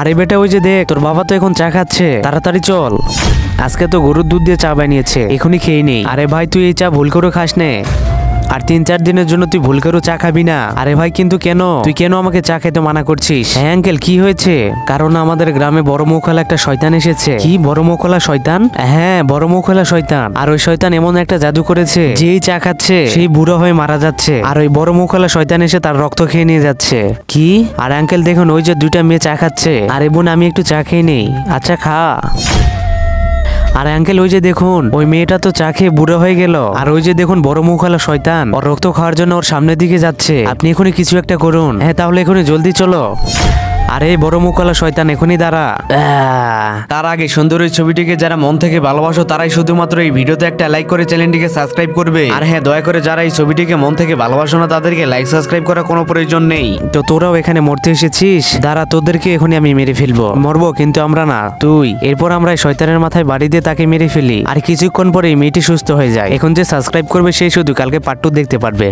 আরে বেটা ওই যে দেখ তোর বাবা তো এখন চা খাচ্ছে, তাড়াতাড়ি চল। আজকে তো গরুর দুধ দিয়ে চা বানিয়েছে, এখনই খেয়ে নেই। আরে ভাই তুই এই চা ভুল করে খাস নে, আর 3-4 দিনের জন্য তুই ভুল করেও চা খাবি না। আরে ভাই কিন্তু কেন তুই কেন আমাকে চা খেতে মানা করছিস? হ্যাঁ আঙ্কেল কি হয়েছে? কারণ আমাদের গ্রামে বড় মুখওয়ালা একটা শয়তান এসেছে। কি বড় মুখওয়ালা শয়তান? হ্যাঁ বড় মুখওয়ালা শয়তান। আর ওই শয়তান এমন একটা জাদু করেছে, যেই চা খাচ্ছে সেই বুড়ো হয়ে মারা যাচ্ছে, আর ওই বড় মুখওয়ালা শয়তান এসে তার রক্ত খেয়ে নিয়ে যাচ্ছে। কি? আর আঙ্কেল দেখুন ওই যে 2টা মেয়ে চা খাচ্ছে। আরে বোন আমি একটু চা খেয়ে নেই। আচ্ছা খা। আরে আঙ্কেল ওই যে দেখুন ওই মেয়েটা তো চা খেয়ে বুড়ো হয়ে গেল, আর ওই যে দেখুন বড় মুখওয়ালা শয়তান ওর রক্ত খাওয়ার জন্য ওর সামনের দিকে যাচ্ছে। আপনি এখনই কিছু একটা করুন। হ্যাঁ তাহলে এখনই জলদি চলো। আরে বড় মুখওয়ালা শয়তান এখনই দাঁড়া। তার আগে সুন্দর এই ছবিটিকে যারা মন থেকে ভালোবাসো তারাই শুধুমাত্র এই ভিডিওতে একটা লাইক করে চ্যানেলটিকে সাবস্ক্রাইব করবে। আর হ্যাঁ দয়া করে যারা এই ছবিটিকে মন থেকে ভালোবাসো না তাদেরকে লাইক সাবস্ক্রাইব করার কোনো প্রয়োজন নেই। তো তোরাও এখানে মরতে এসেছিস, দাঁড়া তোদেরকে এখনই আমি মেরে ফেলবো। মরবো কিন্তু আমরা না, তুই। এরপর আমরা এই শয়তানের মাথায় বাড়ি দিয়ে তাকে মেরে ফেলি, আর কিছুক্ষণ পরে এই মেয়েটি সুস্থ হয়ে যায়। এখন যে সাবস্ক্রাইব করবে সেই শুধু কালকে পার্ট 2 দেখতে পারবে।